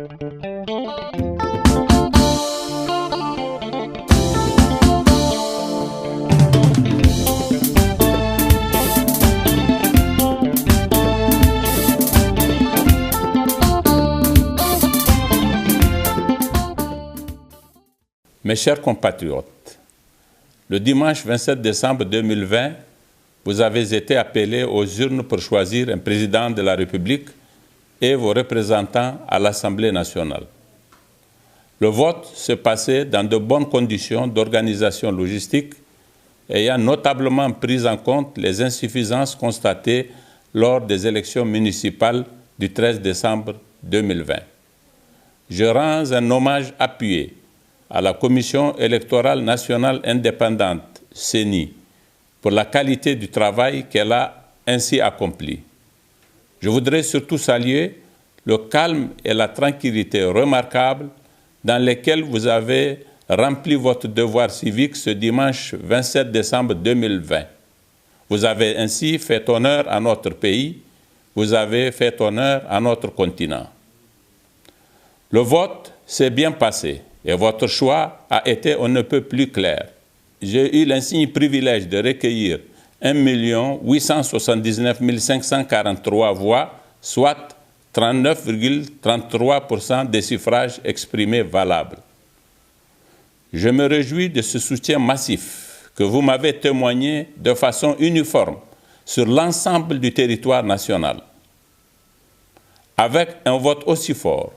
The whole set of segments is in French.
Mes chers compatriotes, le dimanche 27 décembre 2020, vous avez été appelés aux urnes pour choisir un président de la République et vos représentants à l'Assemblée nationale. Le vote s'est passé dans de bonnes conditions d'organisation logistique, ayant notablement pris en compte les insuffisances constatées lors des élections municipales du 13 décembre 2020. Je rends un hommage appuyé à la Commission électorale nationale indépendante, CENI, pour la qualité du travail qu'elle a ainsi accompli. Je voudrais surtout saluer le calme et la tranquillité remarquables dans lesquels vous avez rempli votre devoir civique ce dimanche 27 décembre 2020. Vous avez ainsi fait honneur à notre pays, vous avez fait honneur à notre continent. Le vote s'est bien passé et votre choix a été on ne peut plus clair. J'ai eu l'insigne privilège de recueillir 1 879 543 voix, soit 39,33% des suffrages exprimés valables. Je me réjouis de ce soutien massif que vous m'avez témoigné de façon uniforme sur l'ensemble du territoire national. Avec un vote aussi fort,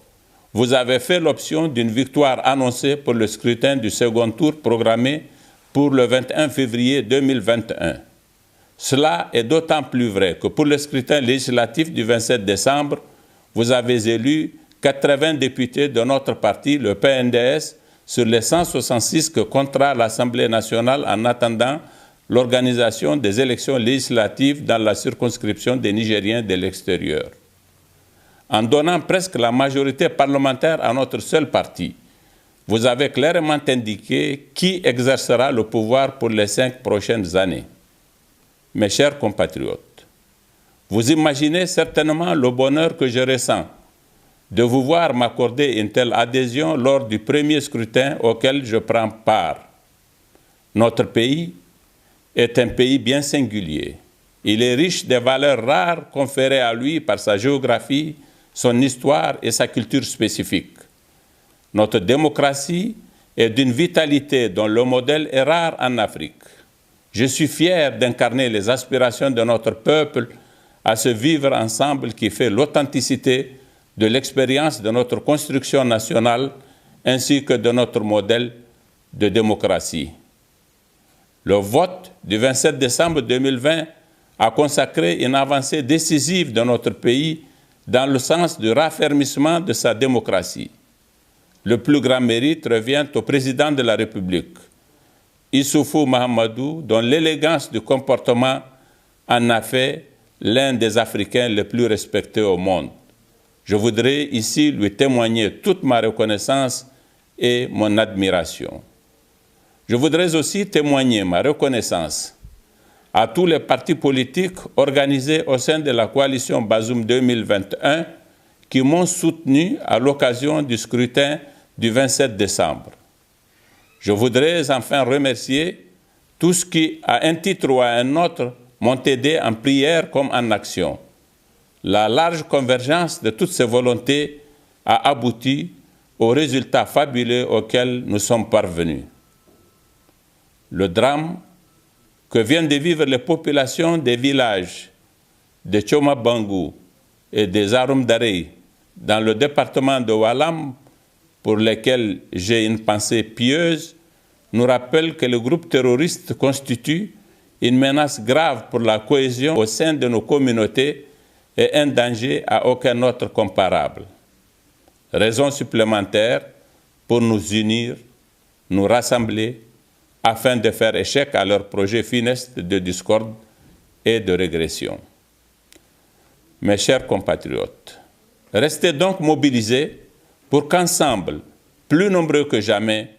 vous avez fait l'option d'une victoire annoncée pour le scrutin du second tour programmé pour le 21 février 2021. Cela est d'autant plus vrai que pour le scrutin législatif du 27 décembre, vous avez élu 80 députés de notre parti, le PNDS, sur les 166 que comptera l'Assemblée nationale en attendant l'organisation des élections législatives dans la circonscription des Nigériens de l'extérieur. En donnant presque la majorité parlementaire à notre seul parti, vous avez clairement indiqué qui exercera le pouvoir pour les 5 prochaines années. Mes chers compatriotes, vous imaginez certainement le bonheur que je ressens de vous voir m'accorder une telle adhésion lors du premier scrutin auquel je prends part. Notre pays est un pays bien singulier. Il est riche des valeurs rares conférées à lui par sa géographie, son histoire et sa culture spécifique. Notre démocratie est d'une vitalité dont le modèle est rare en Afrique. Je suis fier d'incarner les aspirations de notre peuple à ce vivre ensemble qui fait l'authenticité de l'expérience de notre construction nationale ainsi que de notre modèle de démocratie. Le vote du 27 décembre 2020 a consacré une avancée décisive de notre pays dans le sens du raffermissement de sa démocratie. Le plus grand mérite revient au président de la République, Issoufou Mahamadou, dont l'élégance du comportement en a fait l'un des Africains les plus respectés au monde. Je voudrais ici lui témoigner toute ma reconnaissance et mon admiration. Je voudrais aussi témoigner ma reconnaissance à tous les partis politiques organisés au sein de la coalition Bazoum 2021 qui m'ont soutenu à l'occasion du scrutin du 27 décembre. Je voudrais enfin remercier tous qui, à un titre ou à un autre, m'ont aidé en prière comme en action. La large convergence de toutes ces volontés a abouti aux résultats fabuleux auxquels nous sommes parvenus. Le drame que viennent de vivre les populations des villages de Tchoma Bangou et des Arum Darey dans le département de Walam, pour lesquels j'ai une pensée pieuse, nous rappelle que le groupe terroriste constitue une menace grave pour la cohésion au sein de nos communautés et un danger à aucun autre comparable. Raison supplémentaire pour nous unir, nous rassembler, afin de faire échec à leur projet funeste de discorde et de régression. Mes chers compatriotes, restez donc mobilisés pour qu'ensemble, plus nombreux que jamais,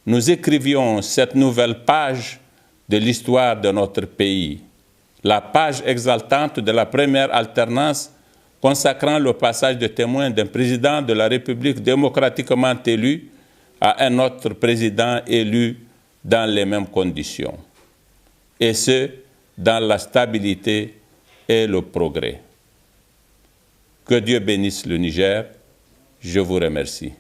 nous écrivions cette nouvelle page de l'histoire de notre pays, la page exaltante de la première alternance consacrant le passage de témoin d'un président de la République démocratiquement élu à un autre président élu dans les mêmes conditions, et ce, dans la stabilité et le progrès. Que Dieu bénisse le Niger. Je vous remercie.